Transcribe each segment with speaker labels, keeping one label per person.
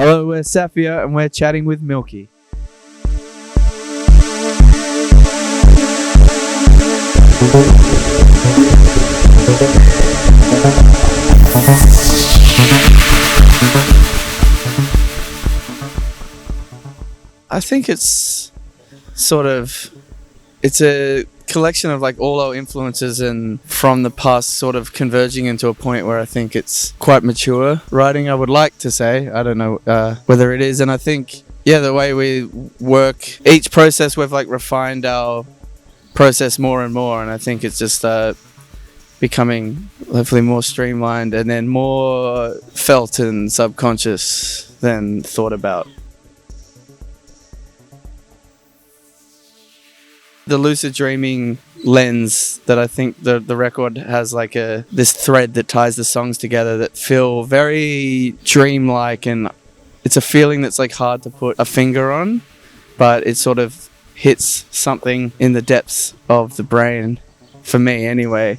Speaker 1: Hello, we're Safia and we're chatting with Milky. I think it's it's a collection of like all our influences and from the past sort of converging into a point where I think it's quite mature writing, I would like to say. I don't know whether it is. And I think, the way we work, each process we've like refined our process more and more. And I think it's just becoming hopefully more streamlined and then more felt and subconscious than thought about. The lucid dreaming lens that I think the record has like this thread that ties the songs together that feel very dreamlike, and it's a feeling that's like hard to put a finger on, but it sort of hits something in the depths of the brain, for me anyway.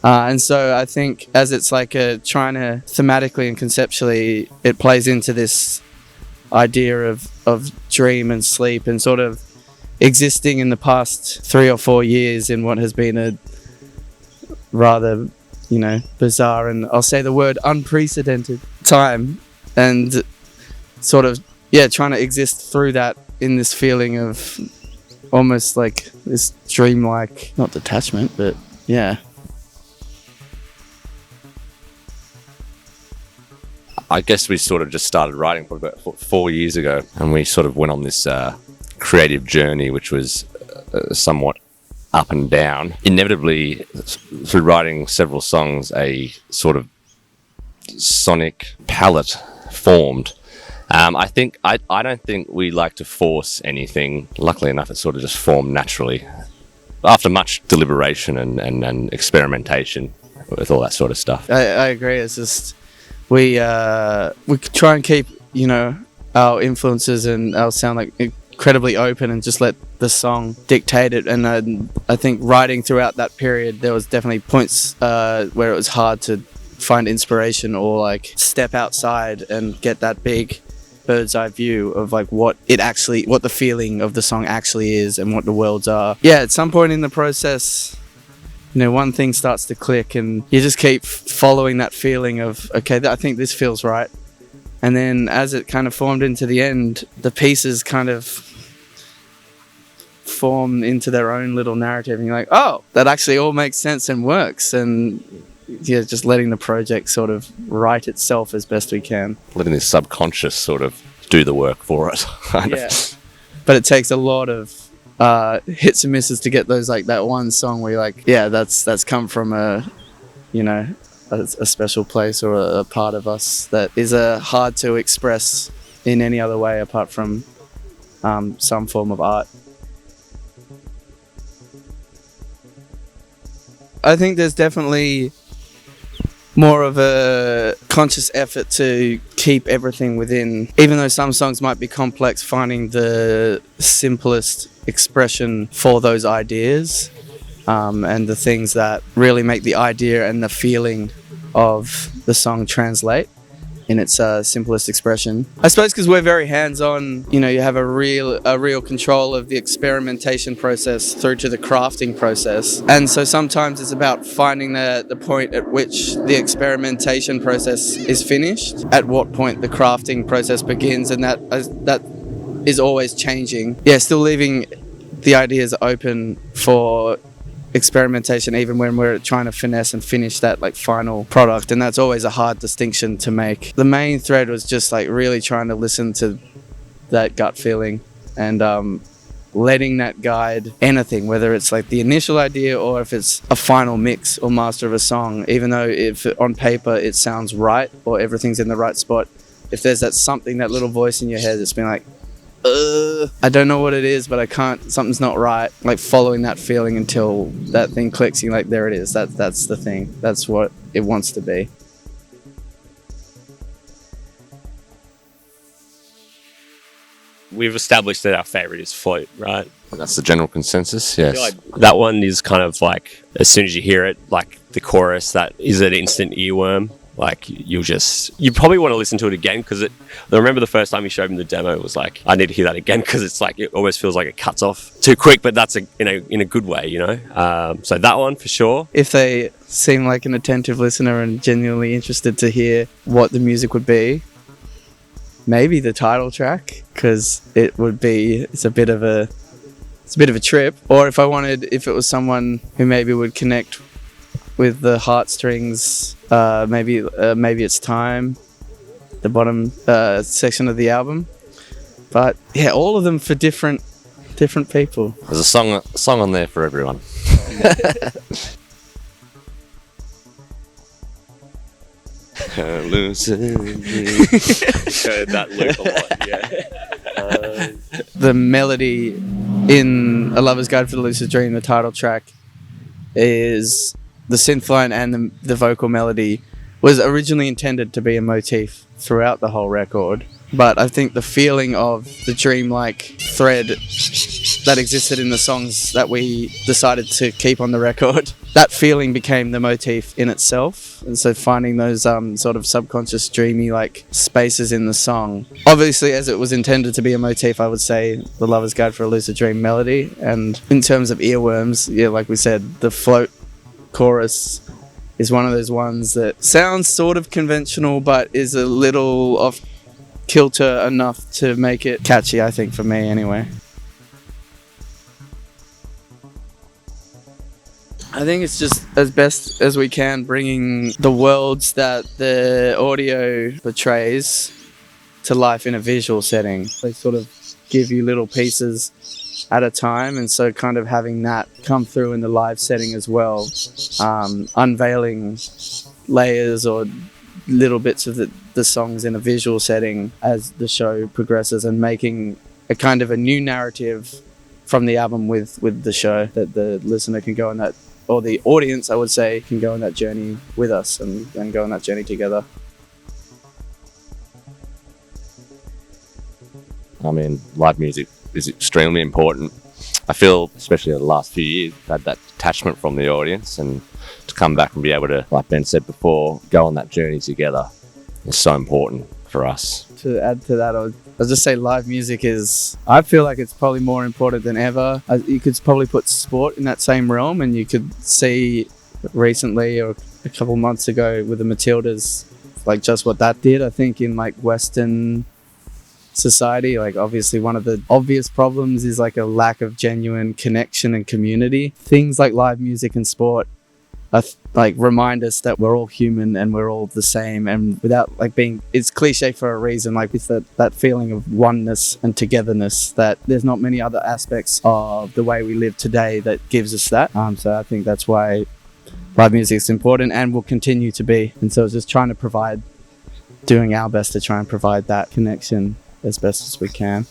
Speaker 1: And so I think as it's like trying to thematically and conceptually, it plays into this idea of dream and sleep and sort of existing in the past 3 or 4 years in what has been a rather, bizarre and I'll say the word unprecedented time, and sort of, trying to exist through that in this feeling of almost like this dreamlike, not detachment, but yeah.
Speaker 2: I guess we sort of just started writing probably about 4 years ago, and we sort of went on this creative journey, which was somewhat up and down. Inevitably, through writing several songs, a sort of sonic palette formed. I don't think we like to force anything. Luckily enough, it sort of just formed naturally after much deliberation and experimentation with all that sort of stuff.
Speaker 1: I agree. It's just we try and keep our influences and our sound like incredibly open and just let the song dictate it. And I think writing throughout that period, there was definitely points where it was hard to find inspiration or like step outside and get that big bird's eye view of like what the feeling of the song actually is and what the worlds are. At some point in the process, one thing starts to click and you just keep following that feeling of, okay, I think this feels right. And then as it kind of formed into the end, the pieces kind of form into their own little narrative. And you're like, oh, that actually all makes sense and works. And just letting the project sort of write itself as best we can. Letting
Speaker 2: the subconscious sort of do the work for it.
Speaker 1: But it takes a lot of hits and misses to get those, like that one song where you're like, that's come from a special place or a part of us that is hard to express in any other way apart from some form of art. I think there's definitely more of a conscious effort to keep everything within, even though some songs might be complex, finding the simplest expression for those ideas. And the things that really make the idea and the feeling of the song translate in its simplest expression. I suppose because we're very hands-on, you have a real control of the experimentation process through to the crafting process. And so sometimes it's about finding the point at which the experimentation process is finished, at what point the crafting process begins, and that is always changing. Still leaving the ideas open for experimentation even when we're trying to finesse and finish that like final product, and that's always a hard distinction to make. The main thread was just like really trying to listen to that gut feeling and letting that guide anything, whether it's like the initial idea or if it's a final mix or master of a song. Even though if on paper it sounds right or everything's in the right spot, if there's that little voice in your head that's been like, I don't know what it is, but something's not right. Like following that feeling until that thing clicks, you're like, there it is. That's the thing. That's what it wants to be.
Speaker 3: We've established that our favourite is Float, right?
Speaker 2: That's the general consensus, yes.
Speaker 3: I feel like that one is kind of like, as soon as you hear it, like the chorus, that is an instant earworm. Like you probably want to listen to it again because I remember the first time you showed me the demo, it was like, I need to hear that again because it's like, it almost feels like it cuts off too quick, but that's in a good way, you know? So that one for sure.
Speaker 1: If they seem like an attentive listener and genuinely interested to hear what the music would be, maybe the title track, because it's a bit of a trip. Or if it was someone who maybe would connect with the heartstrings, maybe it's Time, the bottom section of the album. But yeah, all of them for different people.
Speaker 2: There's a song on there for everyone. Lucid.
Speaker 3: Heard that loop a lot, yeah.
Speaker 1: The melody in A Lover's Guide for the Lucid Dream, the title track, is the synth line, and the vocal melody was originally intended to be a motif throughout the whole record. But I think the feeling of the dreamlike thread that existed in the songs that we decided to keep on the record, that feeling became the motif in itself. And so finding those sort of subconscious dreamy like spaces in the song. Obviously, as it was intended to be a motif, I would say The Lover's Guide for a Lucid Dream melody. And in terms of earworms, yeah, like we said, the float chorus is one of those ones that sounds sort of conventional but is a little off kilter enough to make it catchy, I think, for me anyway. I think it's just as best as we can bringing the worlds that the audio portrays to life in a visual setting. They sort of give you little pieces at a time, and so kind of having that come through in the live setting as well, unveiling layers or little bits of the songs in a visual setting as the show progresses, and making a kind of a new narrative from the album with the show that the listener can go on that, or the audience, I would say, can go on that journey with us and go on that journey together.
Speaker 2: I mean, live music is extremely important. I feel, especially in the last few years, I've had that detachment from the audience, and to come back and be able to, like Ben said before, go on that journey together is so important for us.
Speaker 1: To add to that, I'll just say live music I feel like it's probably more important than ever. You could probably put sport in that same realm, and you could see recently or a couple months ago with the Matildas, like just what that did. I think in like Western society, like obviously one of the obvious problems is like a lack of genuine connection and community. Things like live music and sport like remind us that we're all human and we're all the same, and without like being, it's cliche for a reason, like it's that feeling of oneness and togetherness that there's not many other aspects of the way we live today that gives us that. So I think that's why live music is important and will continue to be. And so it's just doing our best to try and provide that connection as best as we can.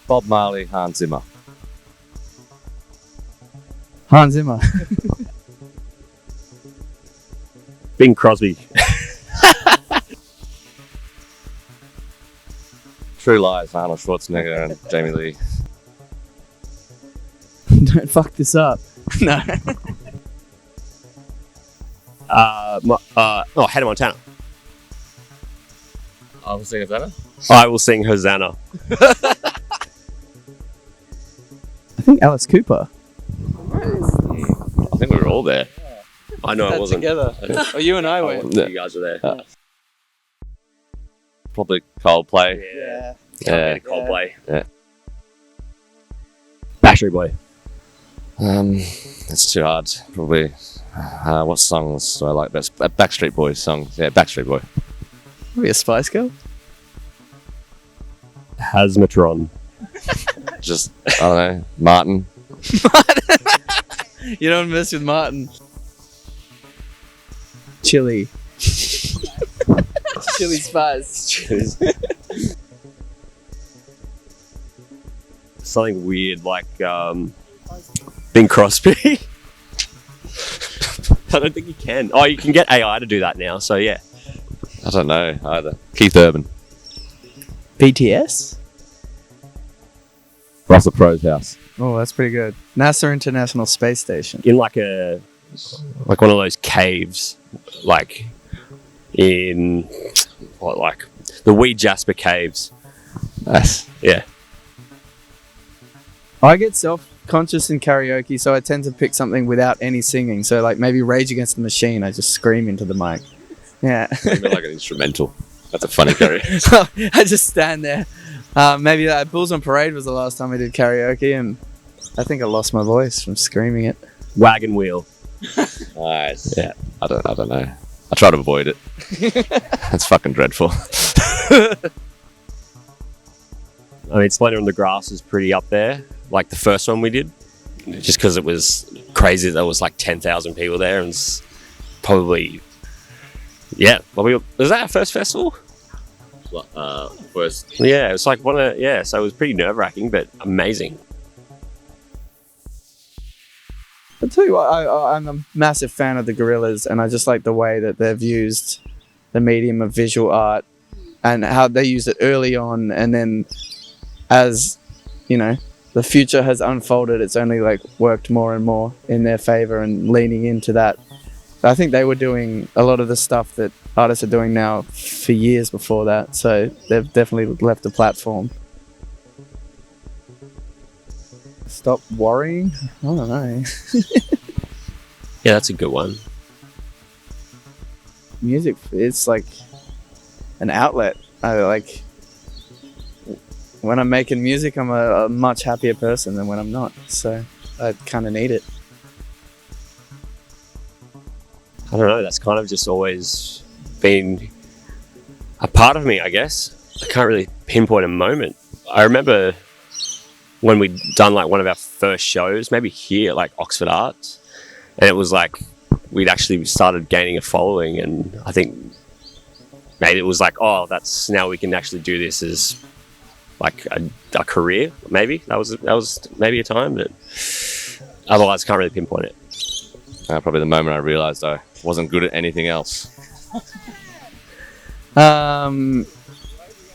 Speaker 2: Bob Marley, Hans Zimmer.
Speaker 1: Hans Zimmer.
Speaker 3: Bing Crosby.
Speaker 2: True Lies, Arnold Schwarzenegger and Jamie Lee.
Speaker 1: Don't fuck this up. No.
Speaker 3: Hannah Montana.
Speaker 2: I will sing Hosanna.
Speaker 3: I will sing Hosanna.
Speaker 1: I think Alice Cooper.
Speaker 2: I think we were all there.
Speaker 3: I know I wasn't.
Speaker 1: Together. Oh, you and I went.
Speaker 3: You guys were there.
Speaker 2: Probably Coldplay.
Speaker 3: Yeah. Coldplay.
Speaker 2: Yeah.
Speaker 3: Backstreet Boy.
Speaker 2: It's too hard. Probably. What songs do I like best? Backstreet Boys songs. Yeah, Backstreet Boy.
Speaker 1: Maybe a Spice Girl.
Speaker 3: Hazmatron.
Speaker 2: Just, I don't know, Martin.
Speaker 1: You don't mess with Martin. Chili. Chili Spice.
Speaker 3: Something weird like Bing Crosby. I don't think you can. Oh, you can get AI to do that now. So yeah.
Speaker 2: I don't know either. Keith Urban.
Speaker 1: BTS?
Speaker 2: Russell Crowe's house.
Speaker 1: Oh, that's pretty good. NASA International Space Station.
Speaker 3: In like one of those caves, like in what, like the Wee Jasper caves.
Speaker 2: Nice.
Speaker 3: Yeah.
Speaker 1: I get self-conscious in karaoke, so I tend to pick something without any singing. So like maybe Rage Against the Machine, I just scream into the mic. Yeah.
Speaker 2: Maybe like an instrumental. That's a funny karaoke.
Speaker 1: I just stand there. Maybe Bulls on Parade was the last time I did karaoke, and I think I lost my voice from screaming it.
Speaker 3: Wagon Wheel.
Speaker 2: Nice.
Speaker 3: Yeah.
Speaker 2: I don't know. I try to avoid it. That's fucking dreadful.
Speaker 3: I mean, Splendor on the Grass is pretty up there. Like the first one we did, just because it was crazy. There was like 10,000 people there, and it's probably, was that our first festival?
Speaker 2: First.
Speaker 3: Yeah, it was like so it was pretty nerve-wracking, but amazing.
Speaker 1: I'll tell you what, I'm a massive fan of the Gorillaz, and I just like the way that they've used the medium of visual art and how they used it early on, and then as, you know, the future has unfolded, it's only like worked more and more in their favor and leaning into that. I think they were doing a lot of the stuff that artists are doing now for years before that, so they've definitely left a platform. Stop worrying? I don't know.
Speaker 3: Yeah, that's a good one.
Speaker 1: Music, it's like an outlet. When I'm making music, I'm a much happier person than when I'm not, so I kind of need it.
Speaker 3: I don't know, that's kind of just always been a part of me, I guess. I can't really pinpoint a moment. I remember when we'd done like one of our first shows, maybe here, like Oxford Arts, and it was like we'd actually started gaining a following, and I think maybe it was like, oh, that's now we can actually do this as like a career. Maybe that was maybe a time, but otherwise, can't really pinpoint it.
Speaker 2: Probably the moment I realised I wasn't good at anything else.
Speaker 1: Maybe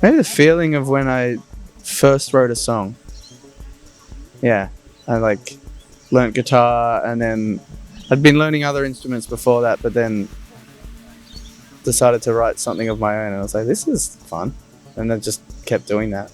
Speaker 1: the feeling of when I first wrote a song. Yeah, I like learnt guitar, and then I'd been learning other instruments before that, but then decided to write something of my own, and I was like, this is fun, and I just kept doing that.